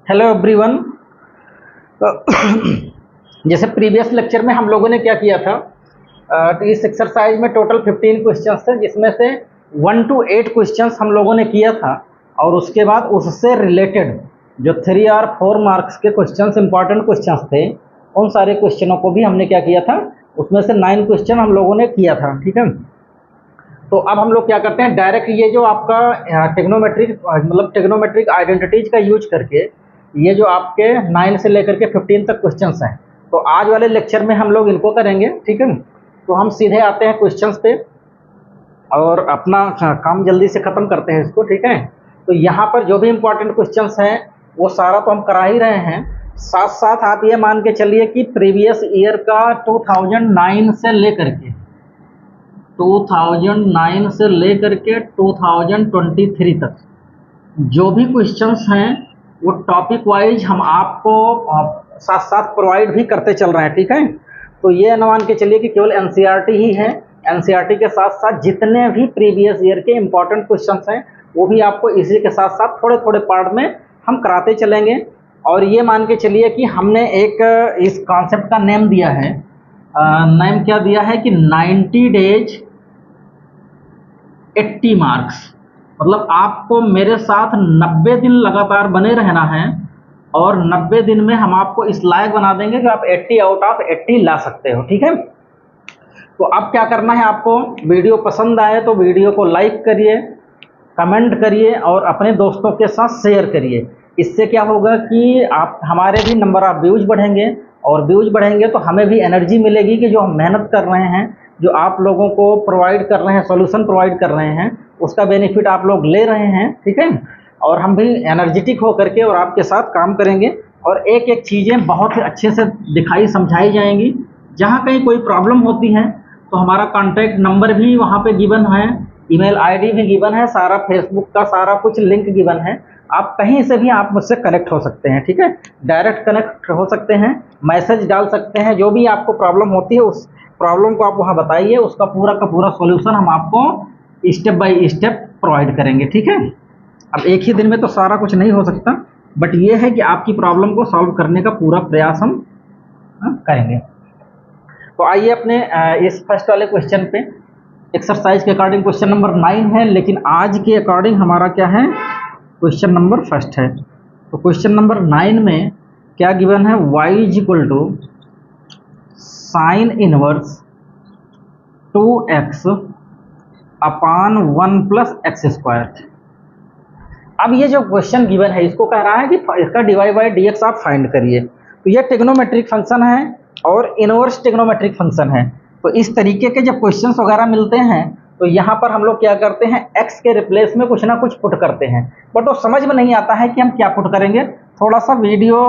Hello everyone. तो जैसे previous lecture में हम लोगों ने क्या किया था, तो इस एक्सरसाइज में टोटल 15 क्वेश्चंस थे, जिसमें से 1 to 8 क्वेश्चंस हम लोगों ने किया था। और उसके बाद उससे रिलेटेड जो 3 और 4 मार्क्स के क्वेश्चंस, इंपॉर्टेंट क्वेश्चंस थे, उन सारे क्वेश्चनों को भी हमने क्या किया था, उसमें से 9 क्वेश्चन हम लोगों ने किया था। ठीक है, तो अब हम लोग क्या करते हैं, डायरेक्ट ये जो आपका टेक्नोमेट्रिक आइडेंटिटीज का यूज करके ये जो आपके 9 से लेकर के 15 तक क्वेश्चंस हैं, तो आज वाले लेक्चर में हम लोग इनको करेंगे। ठीक है, तो हम सीधे आते हैं क्वेश्चंस पे और अपना काम जल्दी से ख़त्म करते हैं इसको। ठीक है, तो यहाँ पर जो भी इम्पोर्टेंट क्वेश्चंस हैं वो सारा तो हम करा ही रहे हैं, साथ साथ आप ये मान के चलिए कि प्रीवियस ईयर का 2009 से लेकर के 2009 से लेकर के 2023 तक जो भी क्वेश्चंस हैं वो टॉपिक वाइज हम आपको साथ साथ प्रोवाइड भी करते चल रहे हैं। ठीक है, तो ये न मान के चलिए कि केवल एनसीईआरटी ही है, एनसीईआरटी के साथ साथ जितने भी प्रीवियस ईयर के इम्पोर्टेंट क्वेश्चंस हैं वो भी आपको इसी के साथ साथ थोड़े थोड़े पार्ट में हम कराते चलेंगे। और ये मान के चलिए कि हमने एक इस कॉन्सेप्ट का नेम दिया है, नेम क्या दिया है कि 90 डेज 80 मार्क्स। मतलब आपको मेरे साथ 90 दिन लगातार बने रहना है और 90 दिन में हम आपको इस लायक बना देंगे कि आप 80 आउट ऑफ 80 ला सकते हो। ठीक है, तो अब क्या करना है, आपको वीडियो पसंद आए तो वीडियो को लाइक करिए, कमेंट करिए और अपने दोस्तों के साथ शेयर करिए। इससे क्या होगा कि आप हमारे भी नंबर ऑफ व्यूज बढ़ेंगे और व्यूज बढ़ेंगे तो हमें भी एनर्जी मिलेगी कि जो हम मेहनत कर रहे हैं, जो आप लोगों को प्रोवाइड कर रहे हैं, सॉल्यूशन प्रोवाइड कर रहे हैं, उसका बेनिफिट आप लोग ले रहे हैं। ठीक है, और हम भी एनर्जेटिक हो करके और आपके साथ काम करेंगे और एक एक चीज़ें बहुत ही अच्छे से दिखाई समझाई जाएंगी। जहाँ कहीं कोई प्रॉब्लम होती है तो हमारा कॉन्टैक्ट नंबर भी वहाँ पे गिवन है, ईमेल आईडी भी गिवन है, सारा फेसबुक का सारा कुछ लिंक गिवन है। आप कहीं से भी आप मुझसे कनेक्ट हो सकते हैं। ठीक है, डायरेक्ट कनेक्ट हो सकते हैं, मैसेज डाल सकते हैं, जो भी आपको प्रॉब्लम होती है उस प्रॉब्लम को आप वहाँ बताइए, उसका पूरा का पूरा सॉल्यूशन हम आपको स्टेप बाय स्टेप प्रोवाइड करेंगे। ठीक है, अब एक ही दिन में तो सारा कुछ नहीं हो सकता, बट ये है कि आपकी प्रॉब्लम को सॉल्व करने का पूरा प्रयास हम करेंगे। तो आइए अपने इस फर्स्ट वाले क्वेश्चन पे, एक्सरसाइज के अकॉर्डिंग क्वेश्चन नंबर 9 है, लेकिन आज के अकॉर्डिंग हमारा क्या है, क्वेश्चन नंबर फर्स्ट है। तो क्वेश्चन नंबर 9 में क्या गिवन है, y is equal to sine inverse 2x upon 1 plus x square. अब ये जो क्वेश्चन गिवन है इसको कह रहा है कि इसका डिवाइड बाई डी एक्स आप फाइंड करिए। तो ये टेक्नोमेट्रिक फंक्शन है और इनवर्स टेक्नोमेट्रिक फंक्शन है। तो इस तरीके के जब क्वेश्चंस वगैरह मिलते हैं तो यहाँ पर हम लोग क्या करते हैं, x के रिप्लेस में कुछ ना कुछ पुट करते हैं, बट वो समझ में नहीं आता है कि हम क्या पुट करेंगे। थोड़ा सा वीडियो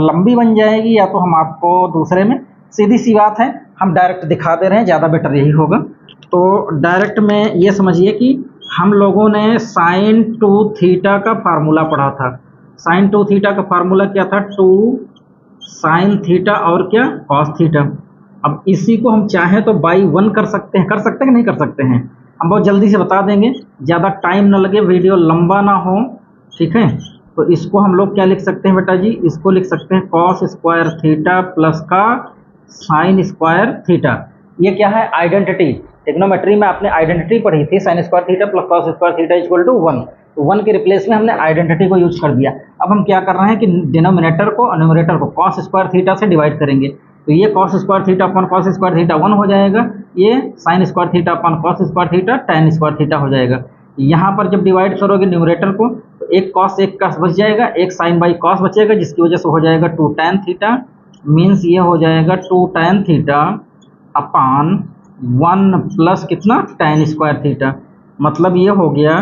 लंबी बन जाएगी या तो हम आपको दूसरे में, सीधी सी बात है, हम डायरेक्ट दिखा दे रहे हैं, ज़्यादा बेटर यही होगा। तो डायरेक्ट में ये समझिए कि हम लोगों ने साइन 2 थीटा का फार्मूला पढ़ा था। साइन 2 थीटा का फार्मूला क्या था, 2 साइन थीटा और क्या, कॉस थीटा। अब इसी को हम चाहें तो बाई 1 कर सकते हैं कि नहीं कर सकते हैं, हम बहुत जल्दी से बता देंगे, ज़्यादा टाइम ना लगे, वीडियो लंबा ना हो। ठीक है, तो इसको हम लोग क्या लिख सकते हैं बेटा जी, इसको लिख सकते हैं कॉस स्क्वायर थीटा प्लस का साइन स्क्वायर थीटा। ये क्या है, आइडेंटिटी। टेक्नोमेट्री में आपने आइडेंटिटी पढ़ी थी, sine square theta plus cos square theta equal to 1। तो 1 के रिप्लेस में हमने आइडेंटिटी को यूज कर दिया। अब हम क्या कर रहे हैं कि डिनोमिनेटर को और न्यूमरेटर को कॉस स्क्वायर थीटा से डिवाइड करेंगे। तो ये cos square theta upon cos square theta 1 हो जाएगा, ये sign square theta upon cos square theta tan square theta हो जाएगा। यहाँ पर जब डिवाइड करोगे न्यूमरेटर को तो एक कॉस एक का बच जाएगा, एक साइन बाई कॉस बचेगा, जिसकी वजह से हो जाएगा 2 tan थीटा, मीन्स ये हो जाएगा 2 tan थीटा अपॉन 1 प्लस कितना, tan स्क्वायर थीटा। मतलब ये हो गया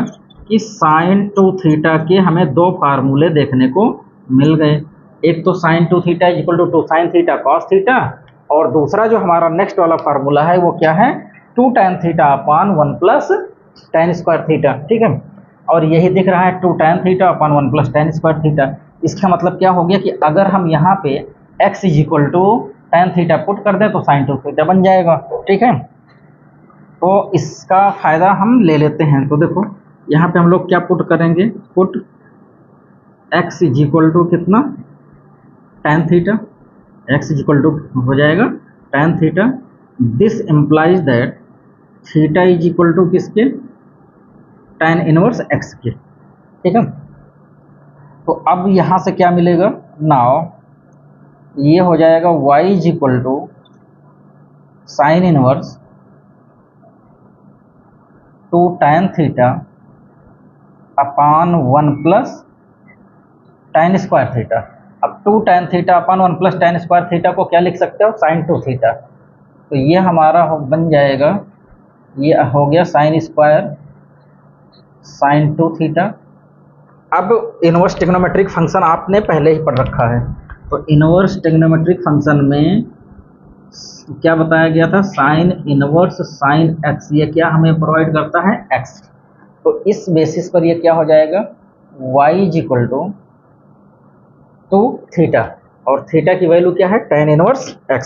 कि साइन 2 थीटा के हमें दो फार्मूले देखने को मिल गए। एक तो sine 2 theta is equal to 2 sine theta cos theta, और दूसरा जो हमारा नेक्स्ट वाला फार्मूला है वो क्या है, 2 tan theta upon 1 plus tan square theta. ठीक है, और यही दिख रहा है 2 tan theta upon 1 plus tan square theta. इसका मतलब क्या हो गया कि अगर हम यहाँ पे x is equal to tan theta put कर दें तो साइन 2 थीटा बन जाएगा। ठीक है, तो इसका फ़ायदा हम ले लेते हैं। तो देखो यहाँ पे हम लोग क्या पुट करेंगे, put x is equal to कितना, tan theta, x is equal to हो जाएगा tan theta. This implies that theta is equal to किसके, tan इनवर्स एक्स के, ठीक है। तो अब यहाँ से क्या मिलेगा, नाउ ये हो जाएगा y is equal to sine inverse 2 tan theta upon 1 plus tan square theta. अब 2 tan theta upon 1 plus tan square theta को क्या लिख सकते हो, साइन 2 थीटा। तो ये हमारा बन जाएगा, ये हो गया साइन स्क्वायर साइन 2 थीटा। अब इनवर्स ट्रिग्नोमेट्रिक फंक्शन आपने पहले ही पढ़ रखा है, तो इनवर्स ट्रिग्नोमेट्रिक फंक्शन में क्या बताया गया था, साइन इनवर्स साइन एक्स, ये क्या हमें प्रोवाइड करता है, एक्स। तो इस बेसिस पर ये क्या हो जाएगा, y is equal to theta, और थीटा की वैल्यू क्या है, tan इनवर्स x।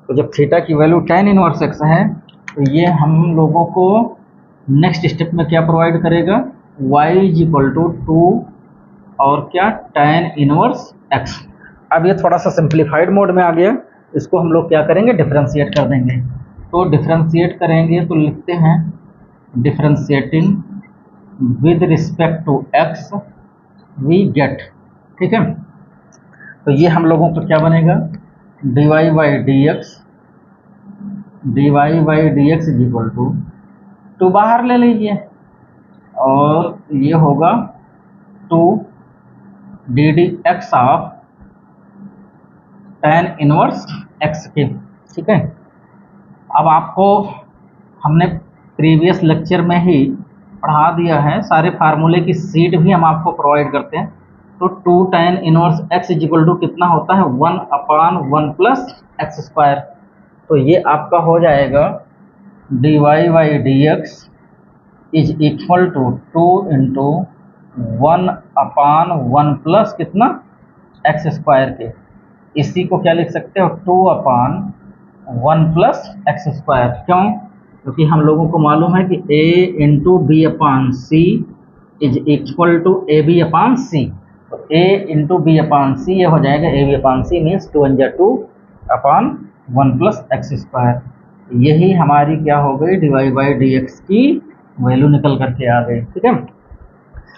तो जब थीटा की वैल्यू tan इनवर्स x है, तो ये हम लोगों को नेक्स्ट स्टेप में क्या प्रोवाइड करेगा, y इज इक्वल टू 2 और क्या, tan इनवर्स x। अब ये थोड़ा सा सिंप्लीफाइड मोड में आ गया, इसको हम लोग क्या करेंगे, डिफरेंशिएट कर देंगे। तो डिफरेंशिएट करेंगे तो लिखते हैं differentiating with respect to x we get, ठीक है। तो ये हम लोगों को क्या बनेगा, dy by d x is equal to बाहर ले लीजिए, और ये होगा 2 d d x of tan inverse x के, ठीक है। अब आपको हमने प्रीवियस लेक्चर में ही पढ़ा दिया है, सारे फार्मूले की सीट भी हम आपको प्रोवाइड करते हैं। तो 2 tan inverse x is equal to कितना होता है, 1 अपान 1 प्लस एक्स स्क्वायर। तो ये आपका हो जाएगा dy by d x is equal to 2 into 1 upon 1 plus कितना, एक्स स्क्वायर के। इसी को क्या लिख सकते हो, 2 अपान 1 प्लस एक्स स्क्वायर। क्यों, क्योंकि हम लोगों को मालूम है कि a into b upon c is equal to a b upon c. तो a into b upon c ये हो जाएगा a b upon c, means 2 × 2 upon 1 plus x square. यही हमारी क्या हो गई, dy बाई डी एक्स की वैल्यू निकल करके आ गई, ठीक है।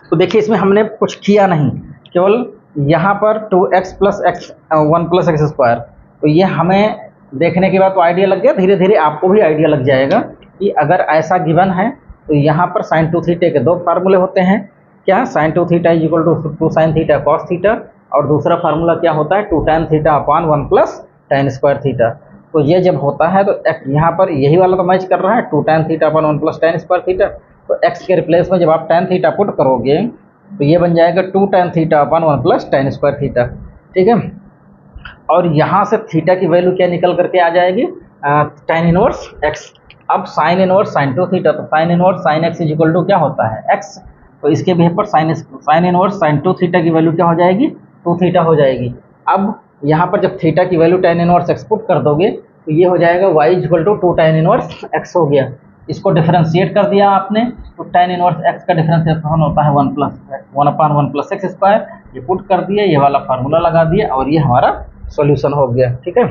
तो देखिए इसमें हमने कुछ किया नहीं, केवल यहाँ पर 2x plus x 1 plus x square. तो ये हमें देखने के बाद तो आइडिया लग गया, धीरे धीरे आपको भी आइडिया लग जाएगा कि अगर ऐसा गिवन है तो यहाँ पर साइन 2 थीटा के दो फार्मूले होते हैं, क्या, sine 2 theta is equal to 2 sine theta cos theta, और दूसरा फार्मूला क्या होता है, 2 tan theta upon 1 plus tan square theta. तो ये जब होता है तो यहाँ पर यही वाला तो मैच कर रहा है, 2 tan theta upon 1 plus tan square theta. तो x के रिप्लेस में जब आप tan थीटा पुट करोगे तो ये बन जाएगा 2 tan theta upon 1 plus tan square theta, ठीक है। और यहाँ से थीटा की वैल्यू क्या निकल करके आ जाएगी, tan इनवर्स x। अब साइन इनवर्स साइन 2 थीटा, तो sine inverse sine x is equal to क्या होता है, x। तो इसके बेस पर साइन इनवर्स साइन 2 थीटा की वैल्यू क्या हो जाएगी, 2 थीटा हो जाएगी। अब यहाँ पर जब थीटा की value tan inverse x put कर दोगे तो ये हो जाएगा y is equal to 2 tan inverse x हो गया। इसको डिफरेंशिएट कर दिया आपने, तो tan इनवर्स x का डिफरेंशिएशन होता है 1 अपान 1 प्लस एक्स स्क्वायर। ये पुट कर दिया, ये वाला फार्मूला लगा दिया, और ये हमारा सॉल्यूशन हो गया, ठीक है।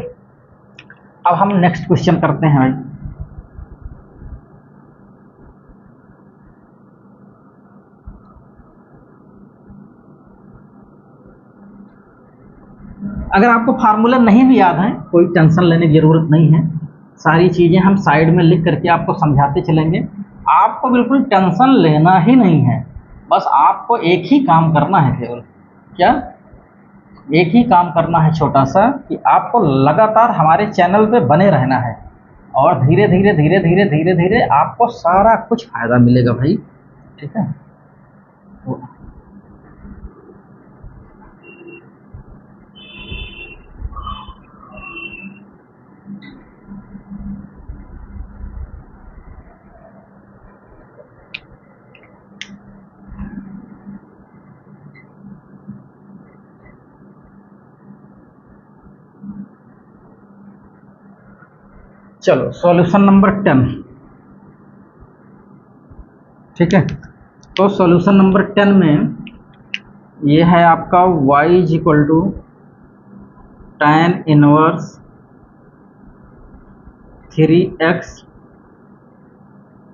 अब हम नेक्स्ट क्वेश्चन करते हैं भाई। अगर आपको फार्मूला नहीं भी याद है, कोई टेंशन लेने की जरूरत नहीं है, सारी चीज़ें हम साइड में लिख करके आपको समझाते चलेंगे। आपको बिल्कुल टेंशन लेना ही नहीं है, बस आपको एक ही काम करना है, केवल क्या, एक ही काम करना है छोटा सा, कि आपको लगातार हमारे चैनल पे बने रहना है, और धीरे धीरे धीरे धीरे धीरे धीरे आपको सारा कुछ फायदा मिलेगा भाई, ठीक है। चलो सॉल्यूशन नंबर 10, ठीक है। तो सॉल्यूशन नंबर 10 में ये है आपका y is equal to tan inverse 3x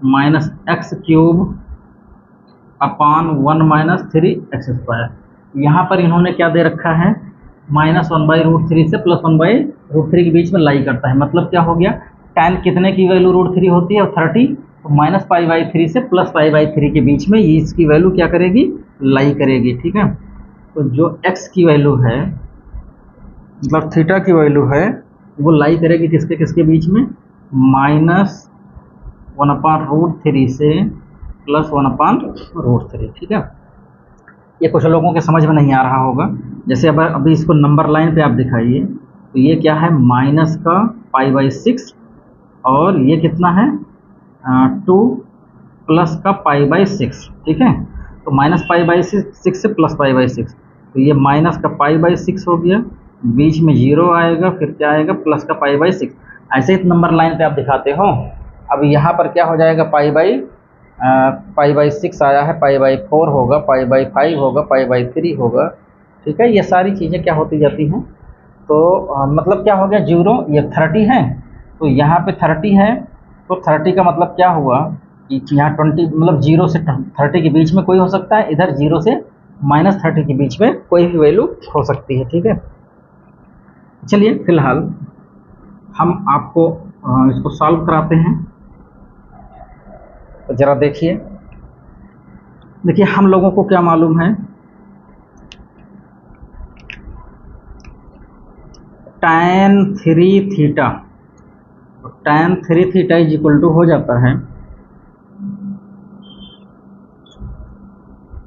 minus x cube upon 1 minus 3x²। यहाँ पर इन्होंने क्या दे रखा है, -1/√3 से +1/√3 के बीच में लाई करता है। मतलब क्या हो गया, tan कितने की वैल्यू √3 होती है, 30, तो -π/3 से +π/3 के बीच में ये इसकी वैल्यू क्या करेगी, लाई करेगी। ठीक है, तो जो x की वैल्यू है, मतलब थीटा की वैल्यू है, वो लाई करेगी किसके किसके बीच में, -1/√3 से +1/√3। ठीक है, ये कुछ लोगों के समझ में नहीं आ रहा होगा। जैसे अब अभी इसको नंबर लाइन पे आप दिखाइए, तो ये क्या है, माइनस का π/6 और ये कितना है 2 प्लस का π/6। ठीक है, तो -π/6 से +π/6, तो ये माइनस का π/6 हो गया, बीच में 0 आएगा, फिर क्या आएगा, प्लस का π/6। ऐसे ही नंबर लाइन पे आप दिखाते हो। अब यहाँ पर क्या हो जाएगा, π/6 आया है, π/4 होगा, π/5 होगा, π/3 होगा। ठीक है, ये सारी चीज़ें क्या होती जाती हैं। तो मतलब क्या हो गया, 0, ये 30 है, तो यहाँ पे 30 है, तो 30 का मतलब क्या हुआ कि यहाँ 20, मतलब 0 से 30 के बीच में कोई हो सकता है, इधर 0 से -30 के बीच में कोई भी वैल्यू हो सकती है। ठीक है, चलिए फिलहाल हम आपको इसको सॉल्व कराते हैं। तो ज़रा देखिए, हम लोगों को क्या मालूम है, tan 3 थीटा, तो tan 3 theta is equal to हो जाता है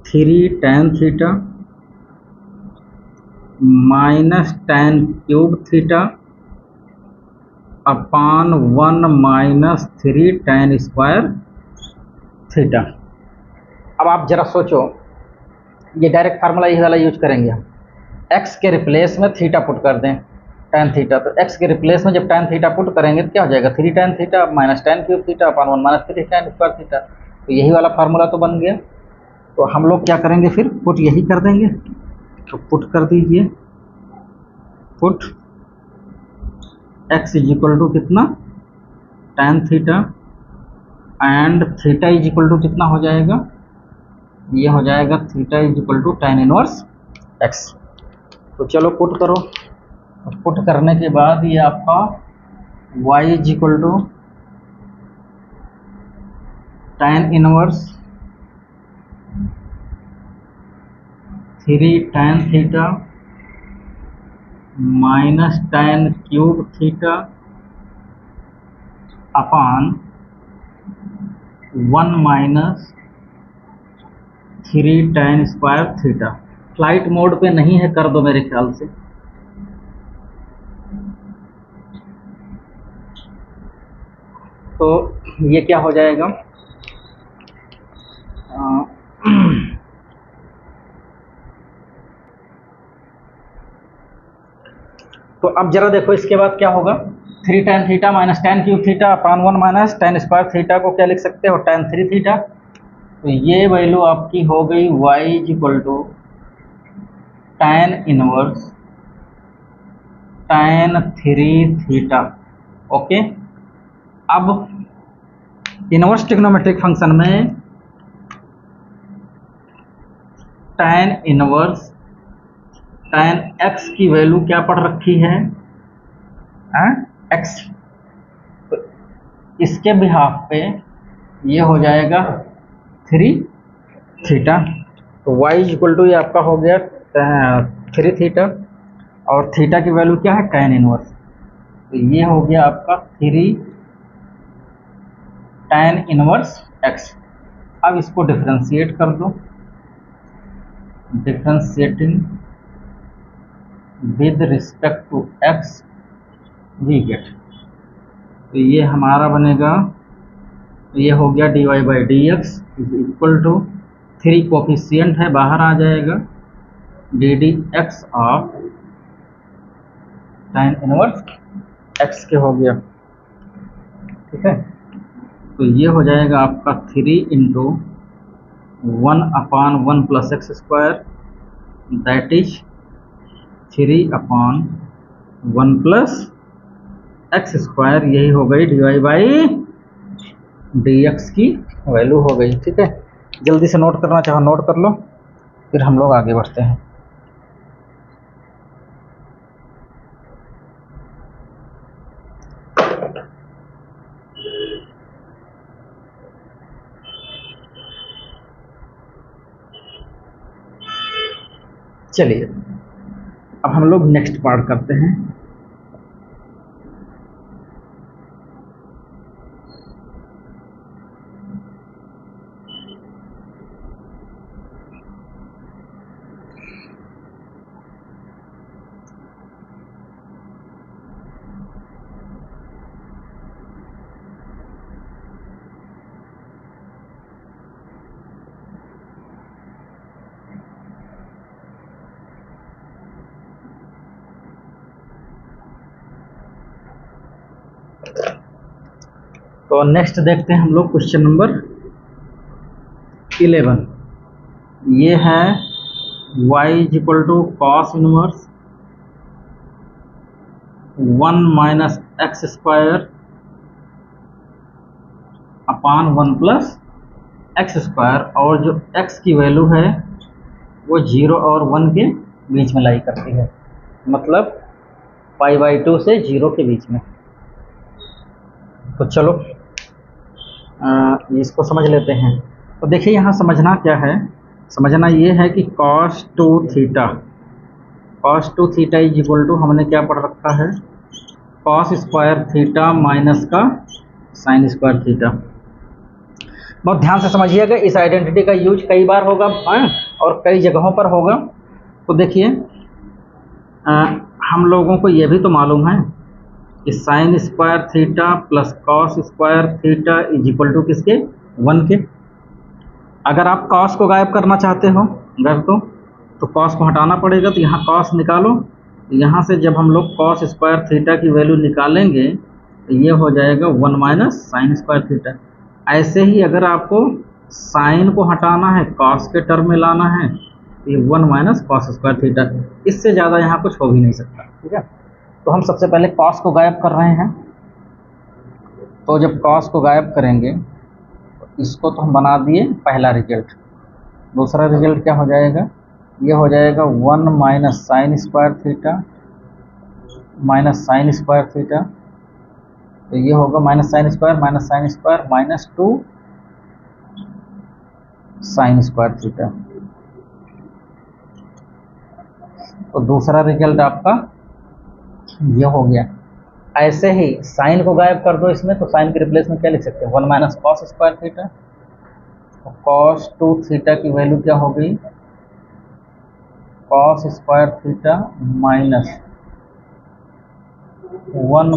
3 tan theta minus tan cube theta upon 1 minus 3 tan square theta. अब आप जरा सोचो, ये डायरेक्ट फार्मूला ये वाला यूज करेंगे हम, x के रिप्लेस में थीटा पुट कर दें, tan थीटा, तो x के रिप्लेस में जब tan थीटा पुट करेंगे तो क्या हो जाएगा, 3 tan theta minus tan cube theta upon 1 minus 3 tan square theta. तो यही वाला फार्मूला तो बन गया। तो हम लोग क्या करेंगे, फिर पुट यही कर देंगे। तो पुट कर दीजिए, put x is equal to कितना, tan theta and theta is equal to कितना हो जाएगा, ये हो जाएगा theta is equal to tan inverse x। तो चलो पुट करो। तो पुट करने के बाद ये आपका y is equal to tan inverse 3 tan theta minus tan cube theta upon 1 minus 3 tan square theta. Flight mode पे नहीं है, कर दो मेरे ख्याल से। तो ये क्या हो जाएगा, तो अब जरा देखो इसके बाद क्या होगा, 3 tan theta minus tan cube theta upon 1 minus tan square theta को क्या लिख सकते हो, tan 3 थीटा। तो ये वैल्यू आपकी हो गई y is equal to tan inverse tan 3 theta. Okay, अब इनवर्स ट्रिग्नोमेट्रिक फंक्शन में tan इनवर्स tan x की वैल्यू क्या पड़ रखी है, x। तो इसके बिहाफ पे ये हो जाएगा 3 थीटा। तो y इज इक्वल टू ये आपका हो गया 3 थीटा और थीटा की वैल्यू क्या है, tan इनवर्स। तो ये हो गया आपका 3 tan इनवर्स x। अब इसको डिफरेंशिएट कर दो, differentiating with respect to x we get. तो ये हमारा बनेगा, ये हो गया dy/dx is equal to 3 coefficient है, बाहर आ जाएगा, ddx of tan inverse x के हो गया। ठीक है, तो ये हो जाएगा आपका 3 into 1 upon 1 plus x square that is 3/1 + x², यही हो गई dy/dx की वैल्यू हो गई। ठीक है, जल्दी से नोट करना चाहो नोट कर लो, फिर हम लोग आगे बढ़ते हैं। चलिए अब हम लोग नेक्स्ट पार्ट करते हैं। तो नेक्स्ट देखते हैं हम लोग क्वेश्चन नंबर 11। ये है y = cos इनवर्स 1 - x² अपान 1 + x², और जो x की वैल्यू है वो 0 और 1 के बीच में लाई करती है, मतलब π/2 से 0 के बीच में। तो चलो इसको समझ लेते हैं। तो देखिए यहाँ समझना क्या है, समझना ये है कि cos 2θ हमने क्या पढ़ रखा है, cos² माइनस का sin²। बहुत ध्यान से समझिएगा, इस आइडेंटिटी का यूज कई बार होगा और कई जगहों पर होगा। तो देखिए हम लोगों को ये भी तो मालूम है कि sin² plus cos² is equal to किसके, 1 के। अगर आप cos को गायब करना चाहते हो अगर तो cos को हटाना पड़ेगा, तो यहाँ cos निकालो, यहाँ से जब हम लोग cos² की वैल्यू निकालेंगे तो ये हो जाएगा 1 - sin²। ऐसे ही अगर आपको साइन को हटाना है, cos के टर्म में लाना है, तो ये 1 - cos²। इससे ज़्यादा यहाँ कुछ हो भी नहीं सकता। ठीक है, तो हम सबसे पहले cos को गायब कर रहे हैं। तो जब cos को गायब करेंगे तो इसको तो हम बना दिए पहला रिजल्ट। दूसरा रिजल्ट क्या हो जाएगा, ये हो जाएगा 1 - sin² तो ये होगा -sin² -2 sin²। तो दूसरा रिजल्ट आपका ये हो गया। ऐसे ही साइन को गायब कर दो इसमें, तो साइन के रिप्लेस में क्या लिख सकते हैं, 1 - cos²। तो cos 2θ की वैल्यू क्या हो गई, cos² माइनस 1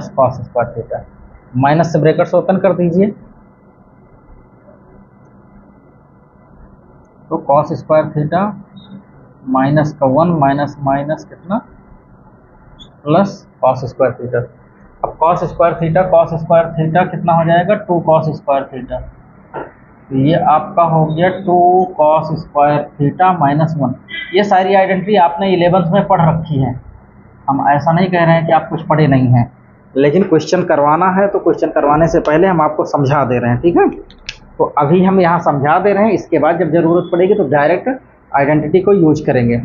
- cos²। माइनस से ब्रैकेट्स ओपन कर दीजिए, तो cos² माइनस का 1 माइनस माइनस कितना प्लस cos²। अब cos² कितना हो जाएगा, 2 cos²। तो ये आपका हो गया 2 cos² माइनस 1। ये सारी आइडेंटिटी आपने 11th में पढ़ रखी है, हम ऐसा नहीं कह रहे हैं कि आप कुछ पढ़े नहीं हैं, लेकिन क्वेश्चन करवाना है तो क्वेश्चन करवाने से पहले हम आपको समझा दे रहे हैं। ठीक है, तो अभी हम यहाँ समझा दे रहे हैं, इसके बाद जब ज़रूरत पड़ेगी तो डायरेक्ट आइडेंटिटी को यूज करेंगे।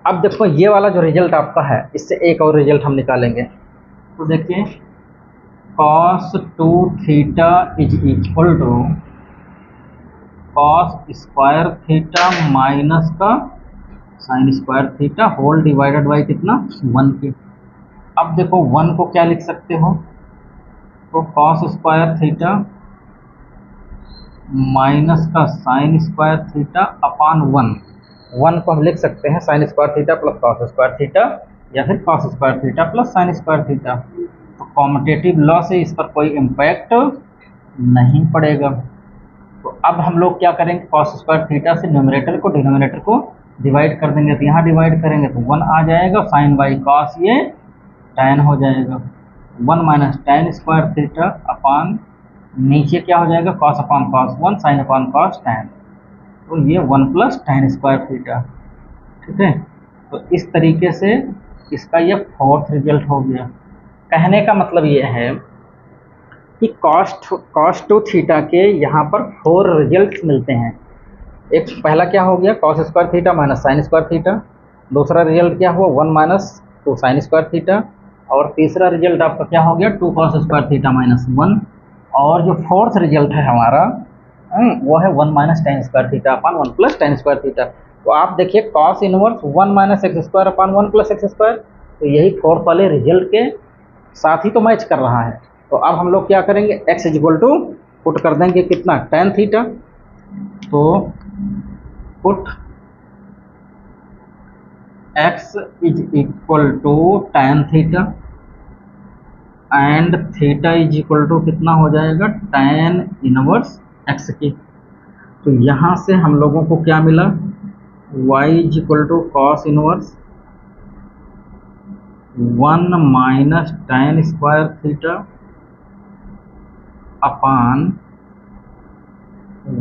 अब देखो ये वाला जो रिजल्ट आपका है, इससे एक और रिजल्ट हम निकालेंगे। तो देखिए cos 2θ is equal to cos² minus का sin² होल डिवाइडेड बाई कितना, 1 के। अब देखो 1 को क्या लिख सकते हो, तो cos² माइनस का sin² अपान 1 को हम लिख सकते हैं sin² प्लस cos² या फिर cos² प्लस sin²। तो कॉम्यूटेटिव लॉ से इस पर कोई इम्पैक्ट नहीं पड़ेगा। तो अब हम लोग क्या करेंगे, cos² से न्यूमरेटर को डिनोमिनेटर को डिवाइड कर देंगे, तो यहाँ डिवाइड करेंगे तो 1 आ जाएगा, साइन बाई cos ये tan हो जाएगा, 1 माइनस tan² अपान नीचे क्या हो जाएगा, cos अपान cos 1 sin अपान cos tan। तो ये 1 + tan²। ठीक है। तो इस तरीके से इसका ये फोर्थ रिजल्ट हो गया। कहने का मतलब ये है कि कॉस टू थीटा के यहाँ पर 4 रिजल्ट्स मिलते हैं। एक पहला क्या हो गया, cos square theta minus sine square theta. दूसरा रिजल्ट क्या हुआ, 1 माइनस 2 साइन स्क्वायर थीटा। और तीसरा रिजल्ट आपका क्या हो गया, 2 कॉस स्क्वायर थीटा माइनस 1। और जो फोर्थ रिजल्ट है हमारा वो है 1 minus tan square theta upon 1 plus tan square theta. तो आप देखिए cos inverse 1 minus x square upon 1 plus x square, तो यही फोर्थ वाले रिजल्ट के साथ ही तो मैच कर रहा है। तो अब हम लोग क्या करेंगे, x is equal to put कर देंगे कितना, टेन थीटा। तो put x is equal to tan theta and theta is equal to कितना हो जाएगा, टेन इनवर्स x की। तो यहाँ से हम लोगों को क्या मिला, y is equal to cos inverse 1 minus tan square theta upon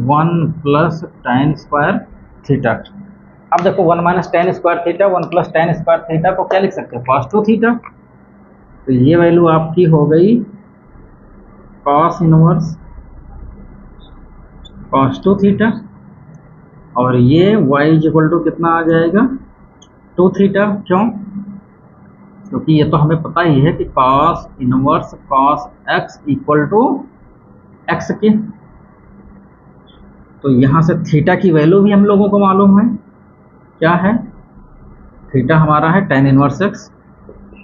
1 plus tan square theta. अब देखो 1 minus tan square theta 1 plus tan square theta को क्या लिख सकते हैं, कॉस टू थीटा। तो ये वैल्यू आपकी हो गई cos inverse cos two theta. और ये y इज इक्वल टू कितना आ जाएगा, टू थीटा। क्यों, क्योंकि ये तो हमें पता ही है कि cos inverse cos x equal to x की। तो यहाँ से थीटा की वैल्यू भी हम लोगों को मालूम है, क्या है, थीटा हमारा है टेन इनवर्स एक्स।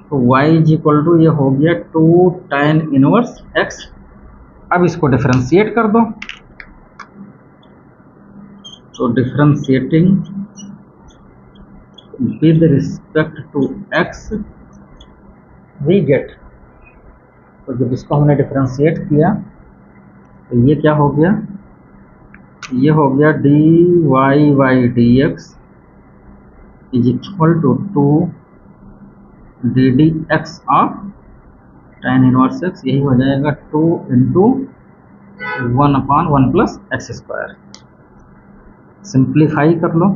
तो y इज इक्वल टू ये हो गया टू टेन इनवर्स एक्स। अब इसको डिफरेंशिएट कर दो। तो differentiating with respect to x we get. तो जब इसको हमने डिफरेंशिएट किया तो ये क्या हो गया, ये हो गया dy by d x is equal to to d d x of tan inverse x. यही हो जाएगा 2 into 1 upon 1 plus x square. Simplify कर लो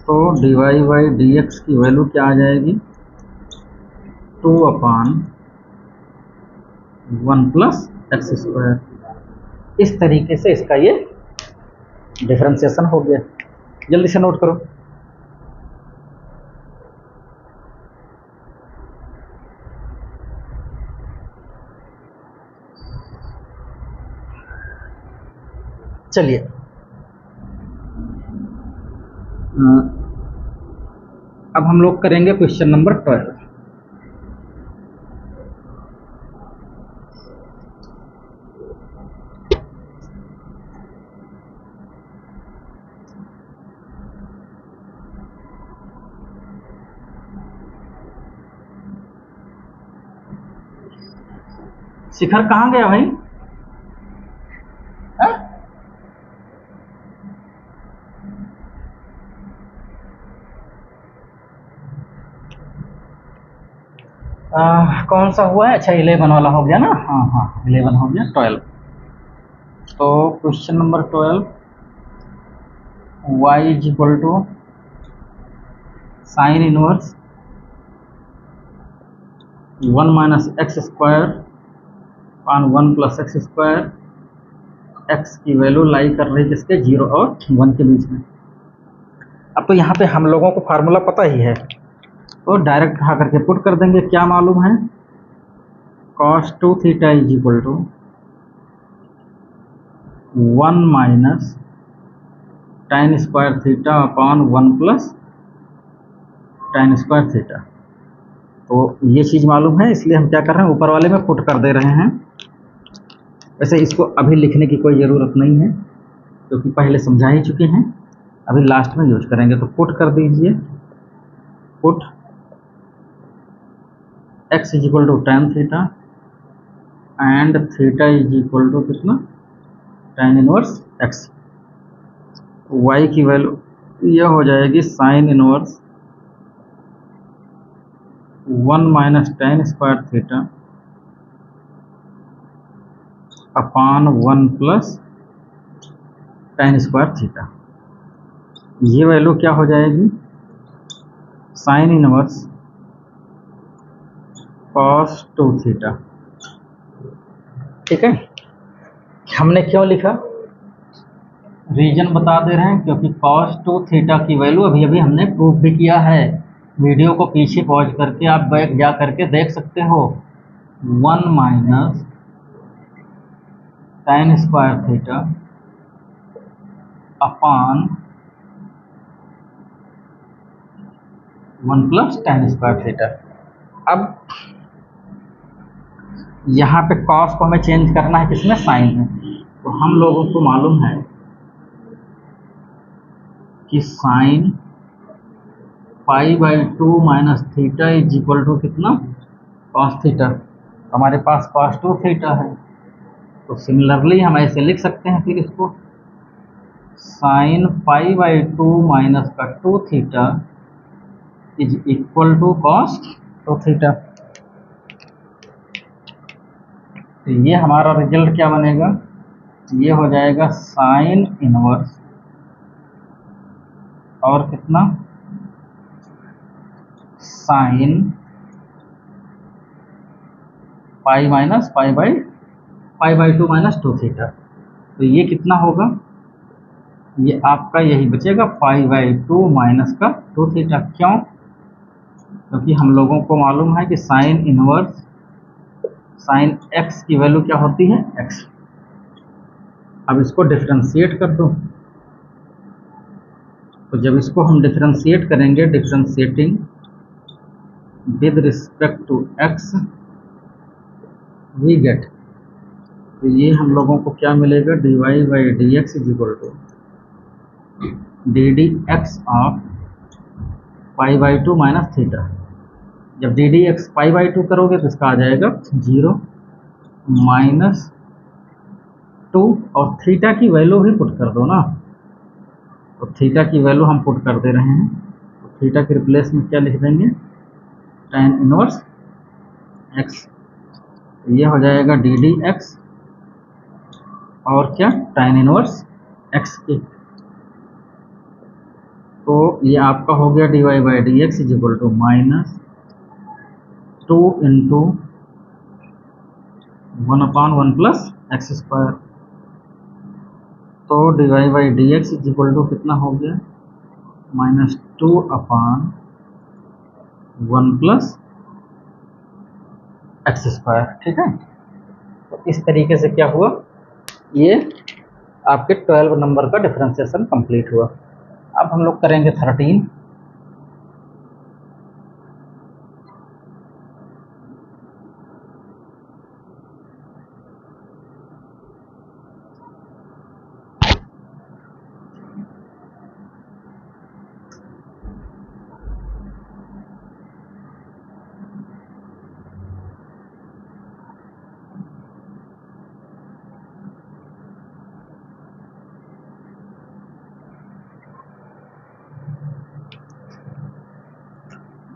तो dy बाई डी एक्स की वैल्यू क्या आ जाएगी, 2 अपान 1 प्लस एक्स स्क्वायर। इस तरीके से इसका ये डिफरेंशिएशन हो गया। जल्दी से नोट करो। चलिए अब हम लोग करेंगे क्वेश्चन नंबर 12। शिखर कहाँ गया भाई? कौन सा हुआ है, अच्छा 11 वाला हो गया ना, हाँ हाँ 11 हो गया, 12। तो question number 12, y is equal to sine inverse 1 minus x square upon 1 plus x square. X की वैल्यू लाई कर रही है किसके, 0 और 1 के बीच में। अब तो यहाँ पे हम लोगों को फार्मूला पता ही है, तो डायरेक्ट उठा करके पुट कर देंगे। क्या मालूम है, cos two theta is equal to 1 minus tan square theta upon 1 plus tan square theta. तो ये चीज़ मालूम है, इसलिए हम क्या कर रहे हैं, ऊपर वाले में पुट कर दे रहे हैं। वैसे इसको अभी लिखने की कोई ज़रूरत नहीं है क्योंकि पहले समझा ही चुके हैं, अभी लास्ट में यूज करेंगे। तो पुट कर दीजिए, put x is equal to tan theta and theta is equal to कितना, टेन इनवर्स x। y की वैल्यू यह हो जाएगी sine inverse 1 minus tan square theta upon 1 plus tan square theta. ये वैल्यू क्या हो जाएगी, साइन इनवर्स कॉस 2 थीटा। ठीक है, हमने क्यों लिखा, रीजन बता दे रहे हैं, क्योंकि cos 2 थीटा की वैल्यू अभी अभी हमने प्रूव भी किया है। वीडियो को पीछे पॉज करके आप बैक जा करके देख सकते हो। 1 minus tan square theta upon 1 plus tan square theta. अब यहाँ पे cos को हमें चेंज करना है, किसमें, साइन में। तो हम लोगों को मालूम है कि sine pi by 2 minus theta is equal to कितना, कॉस थीटा। हमारे पास कॉस 2 थीटा है, तो सिमिलरली हम ऐसे लिख सकते हैं फिर इसको, साइन पाई बाई 2 माइनस का 2 theta is equal to cos 2 theta. तो ये हमारा रिजल्ट क्या बनेगा, ये हो जाएगा साइन इनवर्स और कितना, sine pi minus pi by 2 minus 2 theta. तो ये कितना होगा, ये आपका यही बचेगा पाई बाई 2 माइनस का 2 थीटा। क्यों, क्योंकि हम लोगों को मालूम है कि साइन इनवर्स साइन एक्स की वैल्यू क्या होती है, एक्स। अब इसको डिफरेंशिएट कर दो, तो जब इसको हम डिफरेंशिएट करेंगे, differentiating with respect to x we get, तो ये हम लोगों को क्या मिलेगा, d y by d x is equal to d d x of pi by 2 minus theta. जब d d x pi by 2 करोगे तो इसका आ जाएगा 0 माइनस 2, और थीटा की वैल्यू भी पुट कर दो ना, तो थीटा की वैल्यू हम पुट कर दे रहे हैं। तो थीटा के रिप्लेस में क्या लिख देंगे, tan इनवर्स एक्स। तो ये हो जाएगा डी डी एक्स और क्या, tan इनवर्स एक्स के। तो ये आपका हो गया d y by d x is equal to minus 2 into 1/1 plus x square. तो d y by d x is equal to कितना हो गया, -2/1 प्लस एक्स स्क्वायर। ठीक है, तो इस तरीके से क्या हुआ, ये आपके 12 नंबर का डिफरेंशिएशन कंप्लीट हुआ। अब हम लोग करेंगे 13।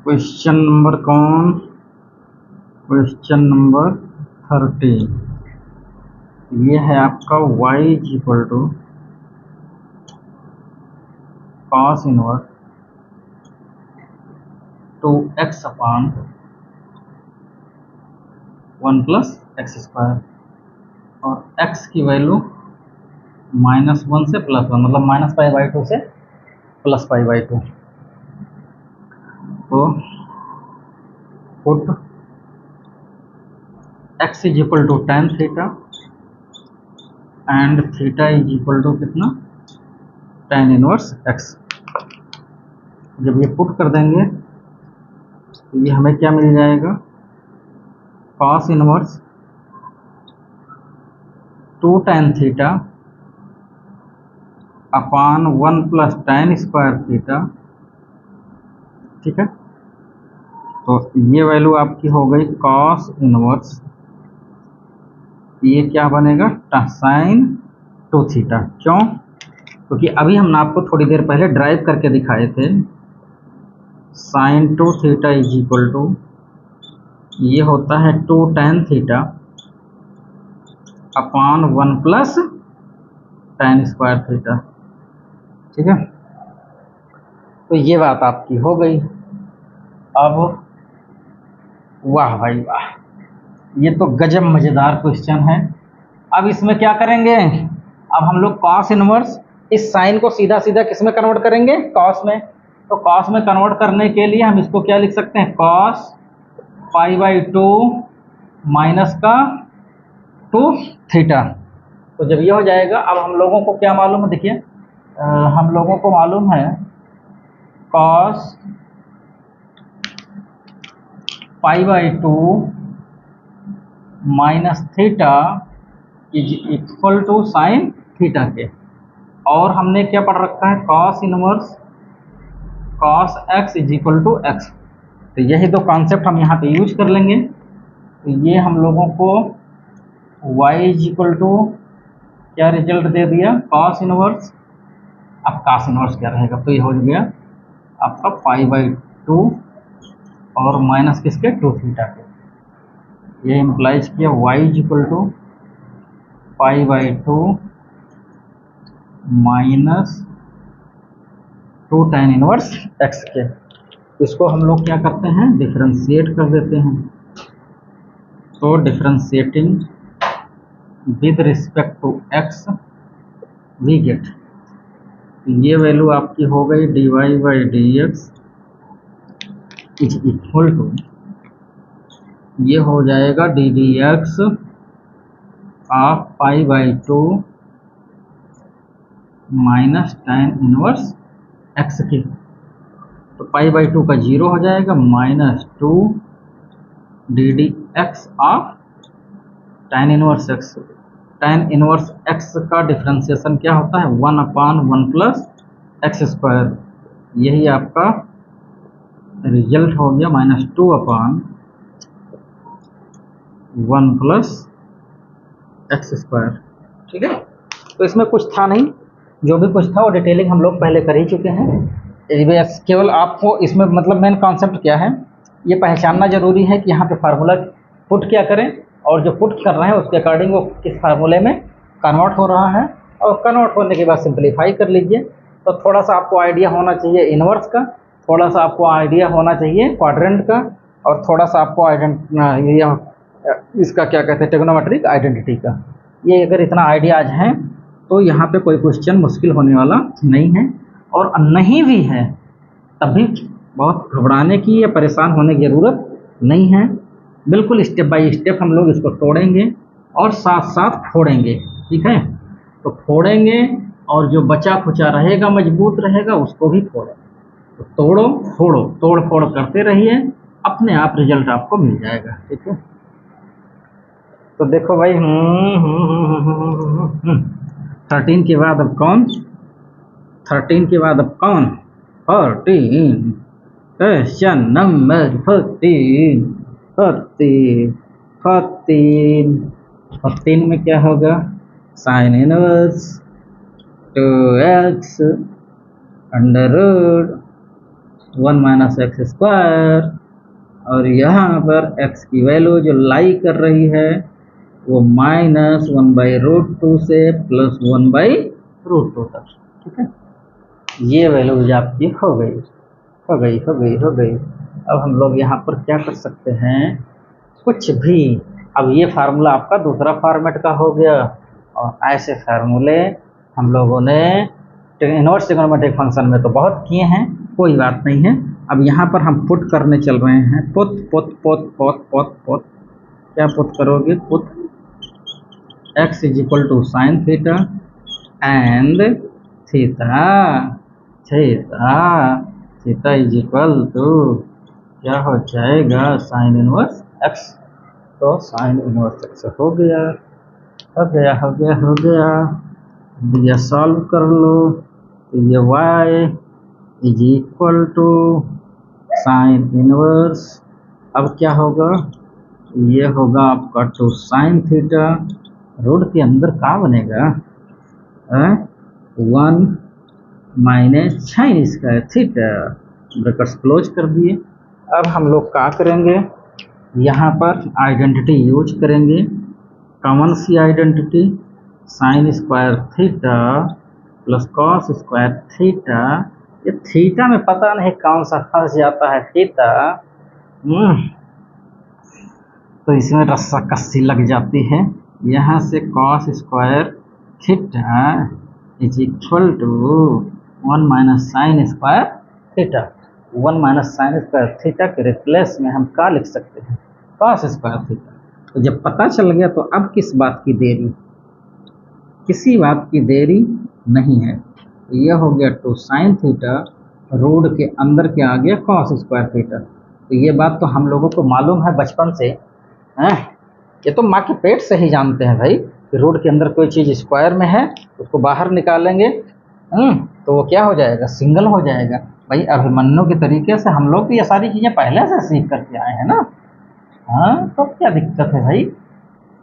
क्वेश्चन नंबर कौन, क्वेश्चन नंबर 13। ये है आपका y is equal to cos inverse 2x upon 1 plus x square, और x की वैल्यू -1 से +1, मतलब -π/2 से +π/2। तो put x is equal to tan theta and theta is equal to कितना, tan इनवर्स x। जब ये पुट कर देंगे तो ये हमें क्या मिल जाएगा, cos inverse 2 tan theta upon 1 plus tan square theta. ठीक है, तो ये वैल्यू आपकी हो गई cos इनवर्स, ये क्या बनेगा, साइन 2 थीटा। क्यों, क्योंकि अभी हमने आपको थोड़ी देर पहले ड्राइव करके दिखाए थे, sine 2 theta is equal to, ये होता है 2 tan theta upon 1 plus tan square theta. ठीक है, तो ये बात आपकी हो गई। अब वाह भाई वाह, ये तो गजब मज़ेदार क्वेश्चन है। अब इसमें क्या करेंगे, अब हम लोग कॉस इनवर्स इस साइन को सीधा सीधा किस में कन्वर्ट करेंगे, कॉस में। तो कॉस में कन्वर्ट करने के लिए हम इसको क्या लिख सकते हैं, कॉस π/2 माइनस का 2 थीटा। तो जब ये हो जाएगा, अब हम लोगों को क्या मालूम है, देखिए हम लोगों को मालूम है cos π/2 minus theta is equal to sine theta के। और हमने क्या पढ़ रखा है, cos inverse cos x is equal to x. तो यही दो कॉन्सेप्ट हम यहाँ पे यूज कर लेंगे। तो ये हम लोगों को y इज इक्वल टू क्या रिजल्ट दे दिया, कॉस इनवर्स। अब कॉस इनवर्स क्या रहेगा, तो ये हो गया आपका π/2 और माइनस किसके, 2 थीटा के। ये इम्प्लाइज किया y is equal to π/2 minus 2 tan inverse x के। इसको हम लोग क्या करते हैं, डिफरेंशिएट कर देते हैं। तो differentiating with respect to x we get, ये वैल्यू आपकी हो गई dy/dx इज इक्वल टू, ये हो जाएगा ddx of π/2 minus tan inverse x की। तो π/2 का 0 हो जाएगा, minus 2 ddx of tan inverse x। tan inverse x का डिफरेंशिएशन क्या होता है, 1/1 प्लस एक्स स्क्वायर। यही आपका रिजल्ट हो गया, माइनस 2/1 प्लस एक्स स्क्वायर। ठीक है, तो इसमें कुछ था नहीं, जो भी कुछ था वो डिटेलिंग हम लोग पहले कर ही चुके हैं। केवल आपको इसमें मतलब मेन कॉन्सेप्ट क्या है, ये पहचानना जरूरी है कि यहाँ पे फार्मूला पुट क्या करें, और जो पुट कर रहे हैं उसके अकॉर्डिंग वो किस फार्मूले में कन्वर्ट हो रहा है, और कन्वर्ट होने के बाद सिंप्लीफाई कर लीजिए। तो थोड़ा सा आपको आइडिया होना चाहिए इन्वर्स का, थोड़ा सा आपको आइडिया होना चाहिए क्वाड्रेंट का, और थोड़ा सा आपको इसका क्या कहते हैं, ट्रिग्नोमेट्रिक आइडेंटिटी का। ये अगर इतना आइडिया आज है तो यहाँ पे कोई क्वेश्चन मुश्किल होने वाला नहीं है, और नहीं भी है तब भी बहुत घबराने की या परेशान होने की ज़रूरत नहीं है। बिल्कुल स्टेप बाय स्टेप हम लोग इसको तोड़ेंगे और साथ साथ फोड़ेंगे। ठीक है, तो फोड़ेंगे और जो बचा खुचा रहेगा, मजबूत रहेगा, उसको भी फोड़ेंगे। तो तोड़ो फोड़ो, तोड़ फोड़ करते रहिए, अपने आप रिजल्ट आपको मिल जाएगा। ठीक है, तो देखो भाई 13 के बाद अब कौन, 13 के बाद अब कौन, 14 क्वेश्चन नंबर 14 में क्या होगा, sine inverse 2x under root 1 minus x square, और यहाँ पर x की वैल्यू जो लाई कर रही है वो -1/√2 से +1/√2 तक। ठीक है, ये वैल्यूज आपकी हो गई। अब हम लोग यहाँ पर क्या कर सकते हैं, कुछ भी। अब ये फार्मूला आपका दूसरा फॉर्मेट का हो गया, और ऐसे फार्मूले हम लोगों ने इनवर्स ट्रिग्नोमेट्रिक फंक्शन में तो बहुत किए हैं, कोई बात नहीं है। अब यहाँ पर हम पुट करने चल रहे हैं, पुट क्या पुट करोगे, put x is equal to sine theta and theta is equal to क्या हो जाएगा, साइन इनवर्स x। तो साइन इनवर्स x हो गया। ये सॉल्व कर लो, तो ये y is equal to sine inverse, अब क्या होगा, ये होगा आपका 2 साइन थीटा, रूट के अंदर क्या बनेगा, 1 minus sine square theta, brackets close कर दिए। अब हम लोग क्या करेंगे, यहाँ पर आइडेंटिटी यूज करेंगे, कॉमन सी identity, sine square theta plus cos square theta ये थीटा में पता नहीं कौन सा फंस जाता है थीटा। तो इसमें रस्सा कस्सी लग जाती है। यहाँ से cos square theta is equal to 1 minus sine square theta. 1 minus sine square theta के रिप्लेस में हम क्या लिख सकते हैं, कॉस स्क्वायर थीटा। तो जब पता चल गया तो अब किस बात की देरी, किसी बात की देरी नहीं है। तो यह हो गया 2 साइन थीटा, रूट के अंदर क्या आ गया कॉस स्क्वायर थीटा। तो ये बात तो हम लोगों को मालूम है बचपन से, हैं? ये तो माँ के पेट से ही जानते हैं भाई कि रूट के अंदर कोई चीज़ स्क्वायर में है उसको बाहर निकालेंगे तो वो क्या हो जाएगा, सिंगल हो जाएगा। भाई अभिमन्यु के तरीके से हम लोग तो ये सारी चीज़ें पहले से सीख करके आए हैं ना। हाँ, तो क्या दिक्कत है भाई,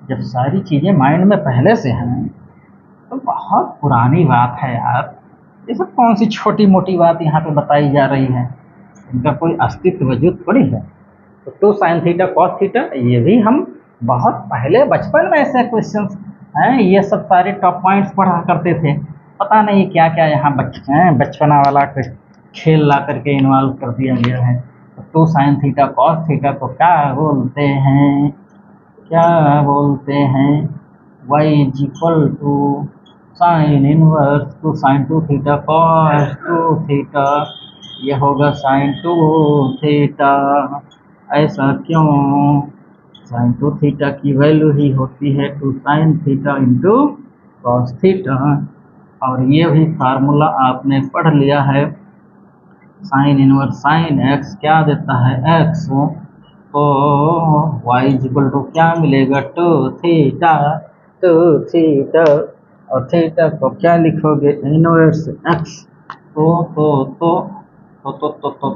जब सारी चीज़ें माइंड में पहले से हैं तो बहुत पुरानी बात है यार। ये सब कौन सी छोटी मोटी बात यहाँ पे बताई जा रही है, इनका कोई अस्तित्व वजूद थोड़ी है। तो 2 साइन थीटा कॉस थीटा ये भी हम बहुत पहले बचपन में ऐसे क्वेश्चन हैं, ये सब सारे टॉप पॉइंट्स पढ़ा करते थे। पता नहीं क्या क्या यहाँ बचपना वाला खेल ला करके इन्वॉल्व कर दिया गया है। तो 2 साइन थीटा कॉस थीटा को क्या बोलते हैं, क्या बोलते हैं, y is equal to sine inverse 2 sine 2 theta cos 2 theta. ये होगा साइन 2 थीटा। ऐसा क्यों, साइन 2 थीटा की वैल्यू ही होती है 2 sine theta into cos theta. और ये भी फार्मूला आपने पढ़ लिया है, साइन इनवर्स साइन एक्स क्या देता है एक्स, तो y इज इक्वल टू क्या मिलेगा 2 थीटा 2 थीटा। और थीटा को क्या लिखोगे इनवर्स एक्स। तो तो तो तो तो तो तो तो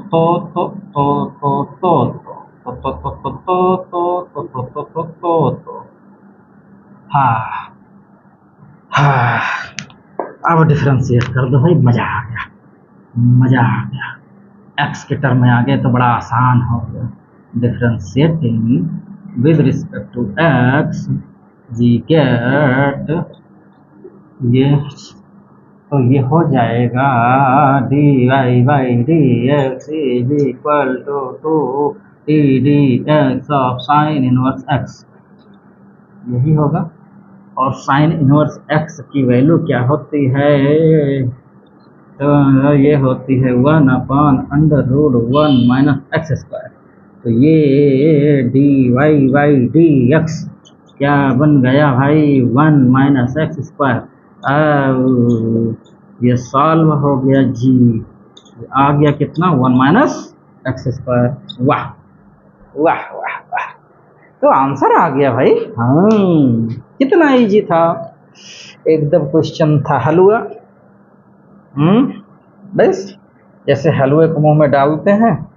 तो तो तो हाँ हाँ, अब डिफ्रेंशिएट कर दो भाई, मजा आ गया, मजा आ गया। एक्स के टर्म में आ गए तो बड़ा आसान हो गया। Differentiating with respect to x जी गेट ये, तो ये हो जाएगा d y by d x is equal to 2 t d x of sine inverse x, यही होगा। और साइन इनवर्स एक्स की वैल्यू क्या होती है, तो ये होती है 1/√1 माइनस एक्स स्क्वायर। तो ये d y by d x क्या बन गया भाई 1 माइनस एक्स स्क्वायर। ये सॉल्व हो गया जी, आ गया कितना 1 माइनस एक्स स्क्वायर। वाह वाह वाह वाह, तो आंसर आ गया भाई। हाँ, कितना इजी था, एकदम क्वेश्चन था हलवा। बस जैसे हलवे को मुंह में डालते हैं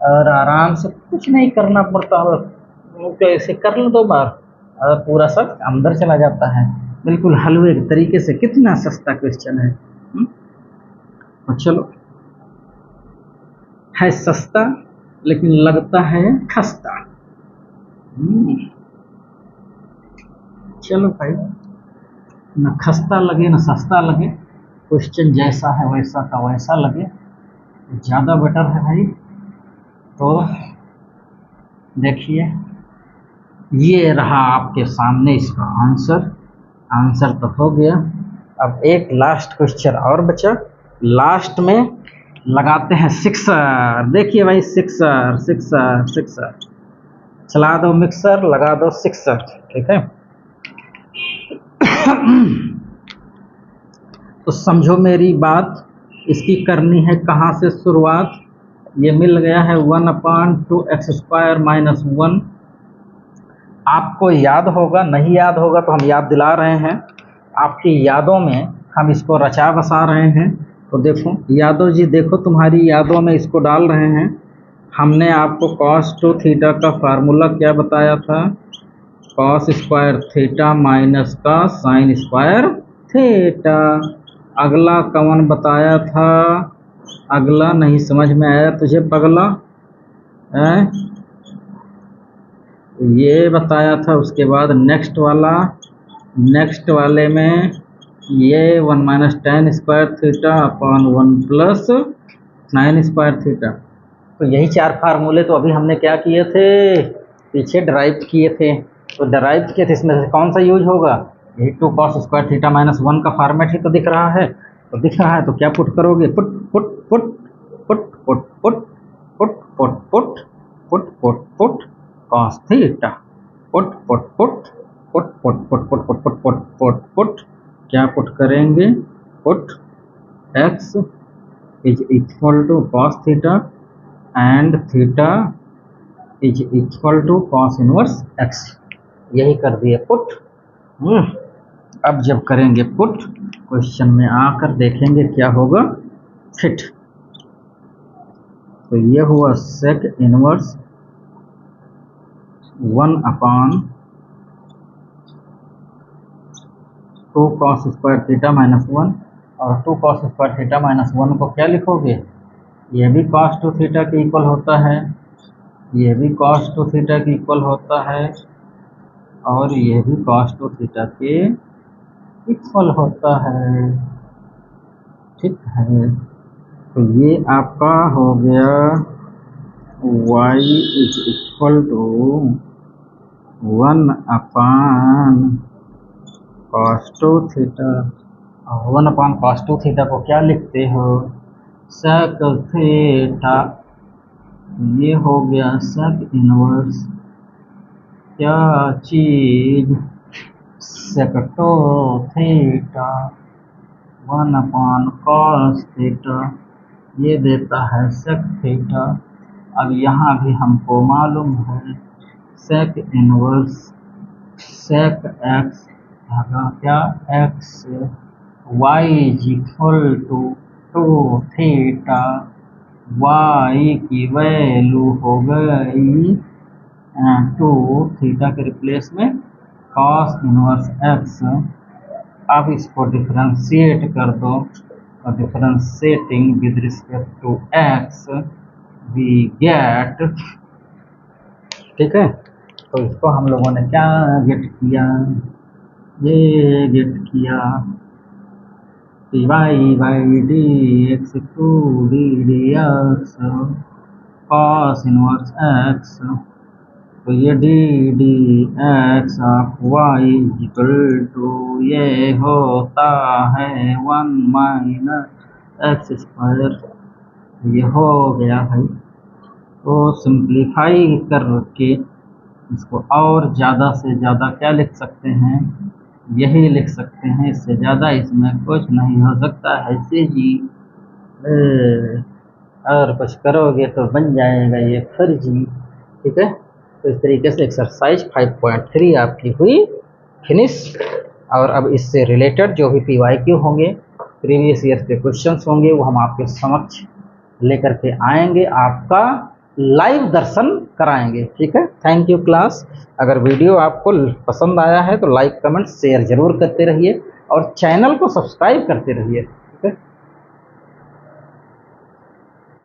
और आराम से कुछ नहीं करना पड़ता, तो ऐसे कर लो 2 बार और पूरा सब अंदर चला जाता है, बिल्कुल हलवे के तरीके से। कितना सस्ता क्वेश्चन है। और चलो, है सस्ता लेकिन लगता है खस्ता। चलो भाई, न खस्ता लगे न सस्ता लगे, क्वेश्चन जैसा है वैसा का वैसा लगे ज़्यादा बेटर है भाई। तो देखिए, ये रहा आपके सामने इसका आंसर। आंसर तो हो गया, अब एक लास्ट क्वेश्चन और बचा। लास्ट में लगाते हैं सिक्सर। देखिए भाई, सिक्सर सिक्सर सिक्सर, चला दो मिक्सर, लगा दो सिक्सर, ठीक है। तो समझो मेरी बात, इसकी करनी है कहाँ से शुरुआत। ये मिल गया है 1/2x² माइनस 1। आपको याद होगा, नहीं याद होगा तो हम याद दिला रहे हैं, आपकी यादों में हम इसको रचा बसा रहे हैं। तो देखो यादव जी, देखो तुम्हारी यादों में इसको डाल रहे हैं। हमने आपको cos 2 थीटा का फार्मूला क्या बताया था, cos स्क्वायर थीटा माइनस का साइन स्क्वायर थीटा। अगला कौन बताया था, अगला नहीं समझ में आया तुझे पगला, है ये बताया था। उसके बाद नेक्स्ट वाला, नेक्स्ट वाले में ये 1 minus tan square theta upon 1 plus 9 square theta. तो यही 4 फार्मूले तो अभी हमने क्या किए थे, पीछे ड्राइव किए थे। तो ड्राइव किए थे, इसमें से कौन सा यूज होगा, यही 2 cos स्क्वायर थीटा माइनस 1 का फॉर्मेट ही तो दिख रहा है। तो दिख रहा है तो क्या पुट करोगे, put put put put put put put put put put put put cos theta, put put put put put put put put put put put put क्या पुट करेंगे, put x is equal to cos theta and theta is equal to cos inverse x, यही कर दिए put. अब जब करेंगे put, question में आकर देखेंगे क्या होगा, फिट। तो ये हुआ sec inverse 1/2 cos square theta minus 1, और 2 cos स्क्वायर थीटा माइनस 1 को क्या लिखोगे, ये भी cos 2 थीटा के इक्वल होता है, ये भी cos 2 थीटा के इक्वल होता है, और ये भी cos 2 थीटा के इक्वल होता है। ठीक है, तो ये आपका हो गया y is equal to 1/cos 2 theta, और 1/cos 2 थीटा को क्या लिखते हो, sec थीटा। ये हो गया sec इनवर्स क्या चीज, sec 2 थीटा 1/cos थीटा, ये देता है sec थीटा। अब यहाँ भी हमको मालूम है sec इनवर्स sec x भागा क्या x, y is equal to 2 theta, y की वैल्यू हो गई 2 थीटा के रिप्लेस में cos इनवर्स x। अब इसको डिफरेंशिएट कर दो, और differentiating with respect to x we get, ठीक है। तो इसको हम लोगों ने क्या गेट किया, ये गेट किया y d x to d d x cos inverse x। तो ये d d x of y equal to ये होता है 1 माइनस एक्स स्क्वायर, ये हो गया भाई। तो सिंप्लीफाई करके इसको और ज़्यादा से ज़्यादा क्या लिख सकते हैं, यही लिख सकते हैं, इससे ज़्यादा इसमें कुछ नहीं हो सकता है जी। और कुछ करोगे तो बन जाएगा ये फर्जी, ठीक है। तो इस तरीके से एक्सरसाइज 5.3 आपकी हुई फिनिश। और अब इससे रिलेटेड जो भी PYQ होंगे, प्रीवियस ईयर के क्वेश्चंस होंगे, वो हम आपके समक्ष लेकर के आएंगे, आपका लाइव दर्शन कराएंगे, ठीक है। Thank you class. अगर वीडियो आपको पसंद आया है तो लाइक कमेंट शेयर जरूर करते रहिए, और चैनल को सब्सक्राइब करते रहिए।